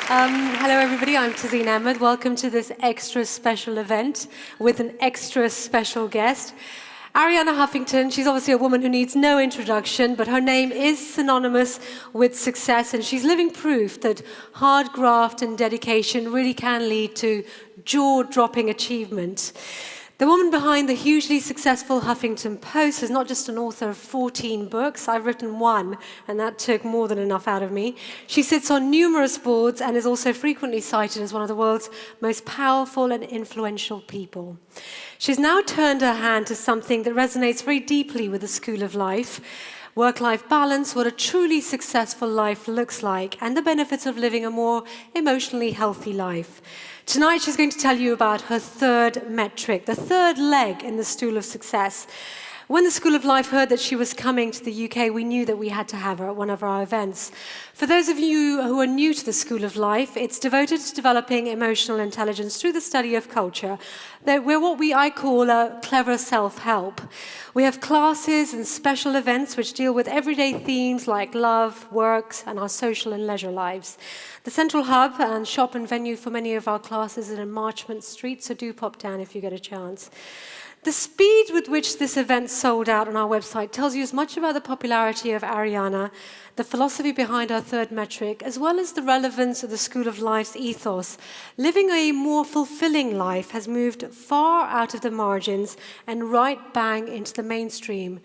Hello everybody, I'm Tazeen Ahmed. Welcome to this extra special event with an extra special guest. Arianna Huffington, she's obviously a woman who needs no introduction, but her name is synonymous with success, and she's living proof that hard graft and dedication really can lead to jaw-dropping achievement. The woman behind the hugely successful Huffington Post is not just an author of 14 books. I've written one, and that took more than enough out of me. She sits on numerous boards and is also frequently cited as one of the world's most powerful and influential people. She's now turned her hand to something that resonates very deeply with the School of Life: work-life balance, what a truly successful life looks like, and the benefits of living a more emotionally healthy life. Tonight, she's going to tell you about her third metric, the third leg in the stool of success. When the School of Life heard that she was coming to the UK, we knew that we had to have her at one of our events. For those of you who are new to the School of Life, it's devoted to developing emotional intelligence through the study of culture. We're what I call a clever self-help. We have classes and special events which deal with everyday themes like love, work, and our social and leisure lives. The central hub and shop and venue for many of our classes is in Marchmont Street, so do pop down if you get a chance. The speed with which this event sold out on our website tells you as much about the popularity of Arianna, the philosophy behind our third metric, as well as the relevance of the School of Life's ethos. Living a more fulfilling life has moved far out of the margins and right bang into the mainstream.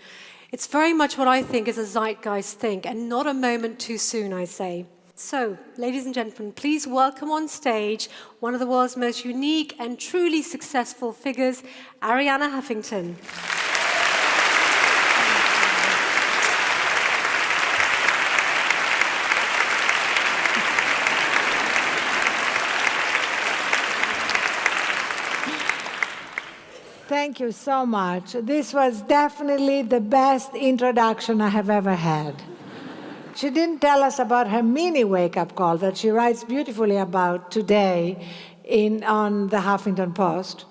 It's very much what I think is a zeitgeist thing, and not a moment too soon, I say. So, ladies and gentlemen, please welcome on stage one of the world's most unique and truly successful figures, Arianna Huffington. Thank you so much. This was definitely the best introduction I have ever had. She didn't tell us about her mini wake-up call that she writes beautifully about today on the Huffington Post.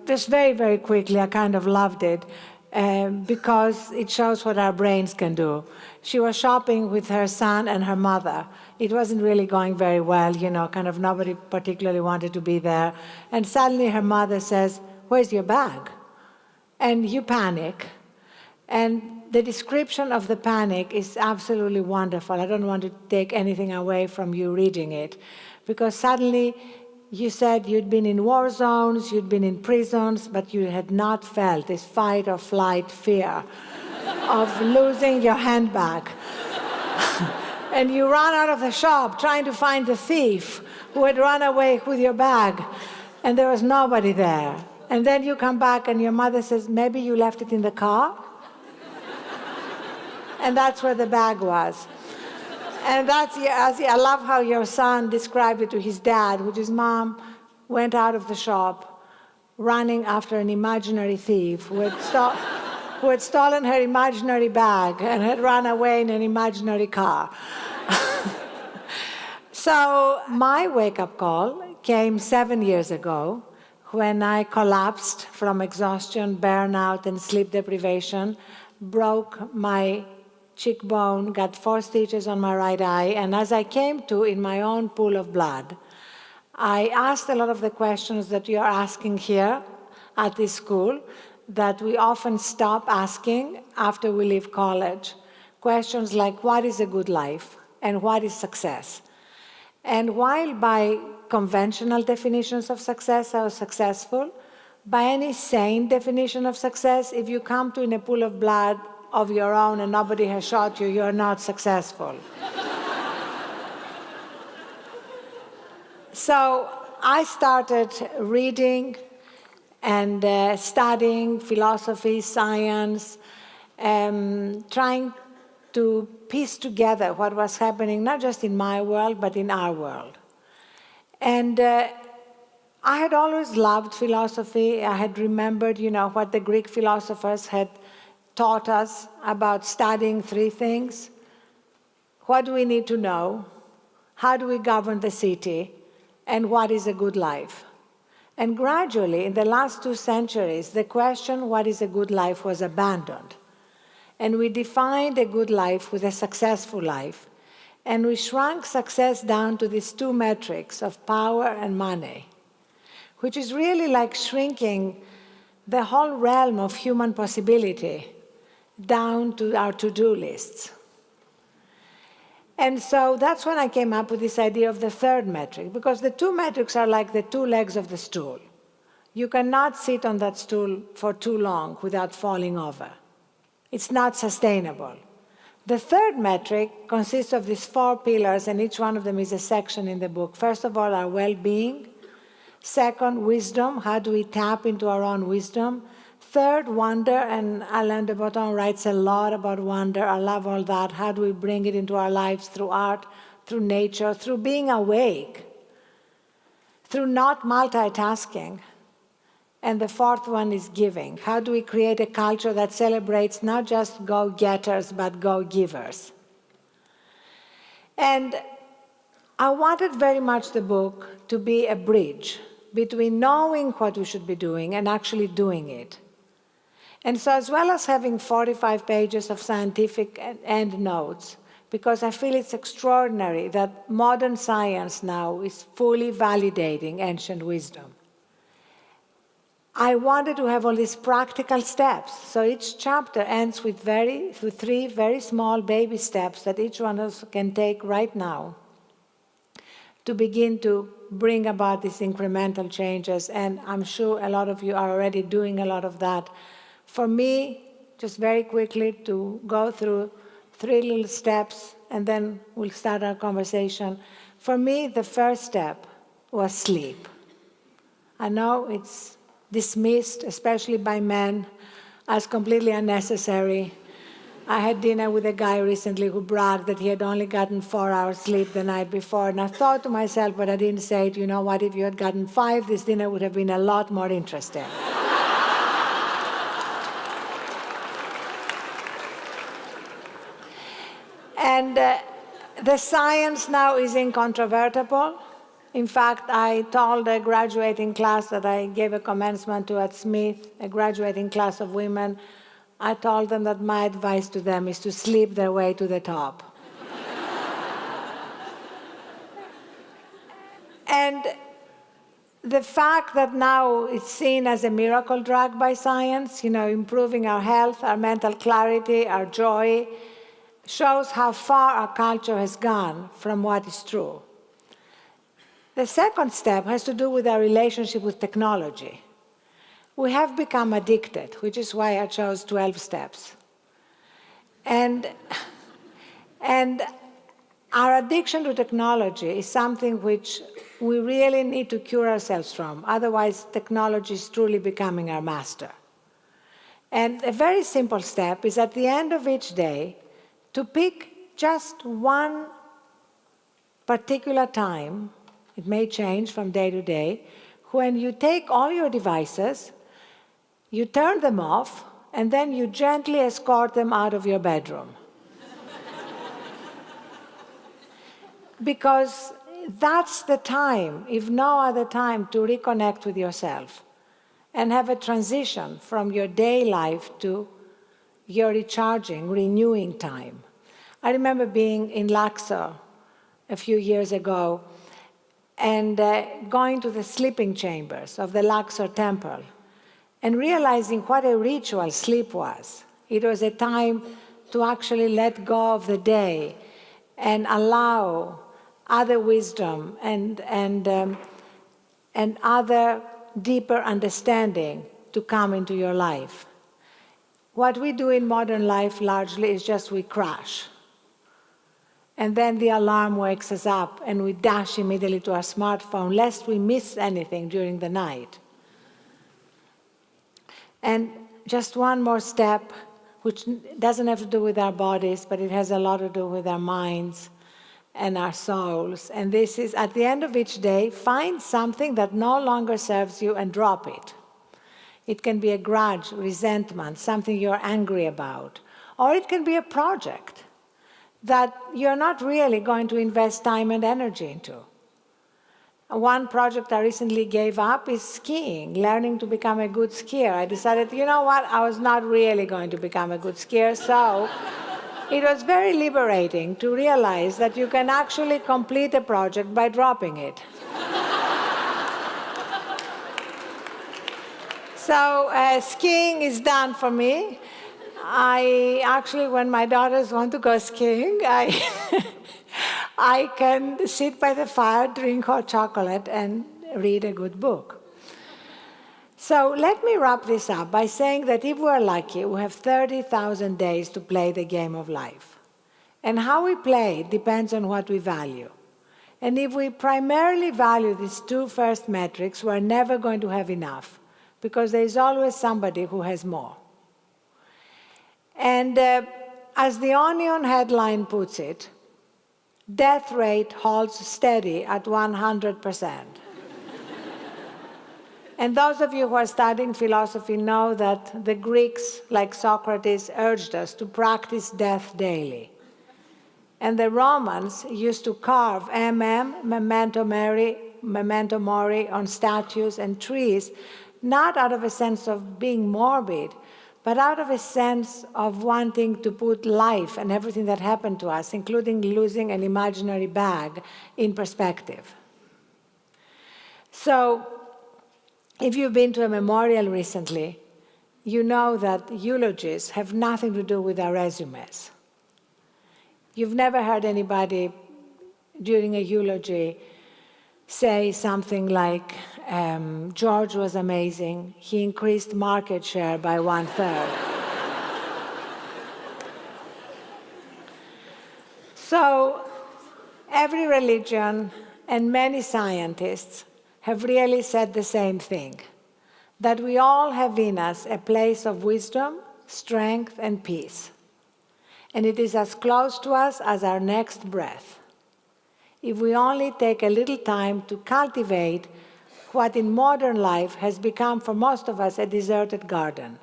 Just very, very quickly, I kind of loved it because it shows what our brains can do. She was shopping with her son and her mother. It wasn't really going very well, kind of nobody particularly wanted to be there. And suddenly her mother says, "Where's your bag?" And you panic. And the description of the panic is absolutely wonderful. I don't want to take anything away from you reading it, because suddenly you said you'd been in war zones, you'd been in prisons, but you had not felt this fight or flight fear of losing your handbag. And you ran out of the shop trying to find the thief who had run away with your bag, and there was nobody there. And then you come back and your mother says, "Maybe you left it in the car?" And that's where the bag was. And I love how your son described it to his dad, which is, "Mom went out of the shop running after an imaginary thief who had stolen her imaginary bag and had run away in an imaginary car." So my wake-up call came 7 years ago when I collapsed from exhaustion, burnout, and sleep deprivation, broke my cheekbone, got 4 stitches on my right eye, and as I came to in my own pool of blood, I asked a lot of the questions that you're asking here at this school that we often stop asking after we leave college. Questions like, what is a good life? And what is success? And while by conventional definitions of success are successful, by any sane definition of success, if you come to in a pool of blood of your own and nobody has shot you, you're not successful. So I started reading and studying philosophy, science, trying to piece together what was happening, not just in my world, but in our world. And I had always loved philosophy. I had remembered, what the Greek philosophers had taught us about studying 3 things. What do we need to know? How do we govern the city? And what is a good life? And gradually, in the last 2 centuries, the question, what is a good life, was abandoned. And we defined a good life with a successful life. And we shrunk success down to these two metrics of power and money, which is really like shrinking the whole realm of human possibility down to our to-do lists. And so that's when I came up with this idea of the third metric, because the two metrics are like the two legs of the stool. You cannot sit on that stool for too long without falling over. It's not sustainable. The third metric consists of these 4 pillars, and each one of them is a section in the book. First of all, our well-being. Second, wisdom. How do we tap into our own wisdom? Third, wonder, and Alain de Botton writes a lot about wonder. I love all that. How do we bring it into our lives through art, through nature, through being awake, through not multitasking? And the fourth one is giving. How do we create a culture that celebrates not just go-getters, but go-givers? And I wanted very much the book to be a bridge between knowing what we should be doing and actually doing it. And so as well as having 45 pages of scientific endnotes, because I feel it's extraordinary that modern science now is fully validating ancient wisdom, I wanted to have all these practical steps. So each chapter ends with 3 very small baby steps that each one of us can take right now to begin to bring about these incremental changes. And I'm sure a lot of you are already doing a lot of that. For me, just very quickly to go through 3 little steps, and then we'll start our conversation. For me, the first step was sleep. I know it's dismissed, especially by men, as completely unnecessary. I had dinner with a guy recently who bragged that he had only gotten 4 hours sleep the night before, and I thought to myself, but I didn't say it, you know what, if you had gotten 5, this dinner would have been a lot more interesting. And the science now is incontrovertible. In fact, I told a graduating class that I gave a commencement to at Smith, a graduating class of women, I told them that my advice to them is to sleep their way to the top. And the fact that now it's seen as a miracle drug by science, improving our health, our mental clarity, our joy, shows how far our culture has gone from what is true. The second step has to do with our relationship with technology. We have become addicted, which is why I chose 12 steps. And our addiction to technology is something which we really need to cure ourselves from. Otherwise, technology is truly becoming our master. And a very simple step is at the end of each day to pick just one particular time, it may change from day to day, when you take all your devices, you turn them off, and then you gently escort them out of your bedroom. Because that's the time, if no other time, to reconnect with yourself and have a transition from your day life to your recharging, renewing time. I remember being in Luxor a few years ago and going to the sleeping chambers of the Luxor temple and realizing what a ritual sleep was. It was a time to actually let go of the day and allow other wisdom and other deeper understanding to come into your life. What we do in modern life largely is just we crash. And then the alarm wakes us up and we dash immediately to our smartphone lest we miss anything during the night. And just one more step, which doesn't have to do with our bodies, but it has a lot to do with our minds and our souls. And this is, at the end of each day, find something that no longer serves you and drop it. It can be a grudge, resentment, something you're angry about. Or it can be a project that you're not really going to invest time and energy into. One project I recently gave up is skiing, learning to become a good skier. I decided, you know what, I was not really going to become a good skier, so It was very liberating to realize that you can actually complete a project by dropping it. So skiing is done for me. I actually, when my daughters want to go skiing, I can sit by the fire, drink hot chocolate, and read a good book. So let me wrap this up by saying that if we're lucky, we have 30,000 days to play the game of life. And how we play depends on what we value. And if we primarily value these two first metrics, we're never going to have enough, because there is always somebody who has more. And as the Onion headline puts it, death rate holds steady at 100%. And those of you who are studying philosophy know that the Greeks, like Socrates, urged us to practice death daily. And the Romans used to carve memento mori, on statues and trees, not out of a sense of being morbid, but out of a sense of wanting to put life and everything that happened to us, including losing an imaginary bag, in perspective. So, if you've been to a memorial recently, you know that eulogies have nothing to do with our resumes. You've never heard anybody during a eulogy say something like, George was amazing, he increased market share by 1/3. So every religion and many scientists have really said the same thing, that we all have in us a place of wisdom, strength, and peace. And it is as close to us as our next breath. If we only take a little time to cultivate what in modern life has become for most of us a deserted garden.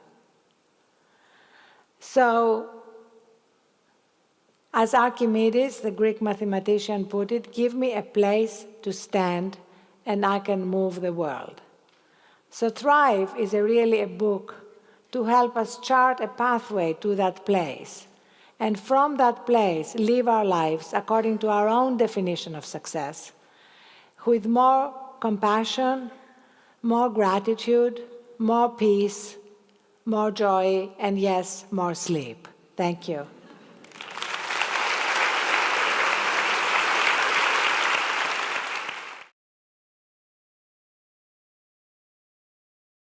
So, as Archimedes, the Greek mathematician, put it, give me a place to stand and I can move the world. So Thrive is really a book to help us chart a pathway to that place. And from that place, live our lives according to our own definition of success, with more compassion, more gratitude, more peace, more joy, and yes, more sleep. Thank you.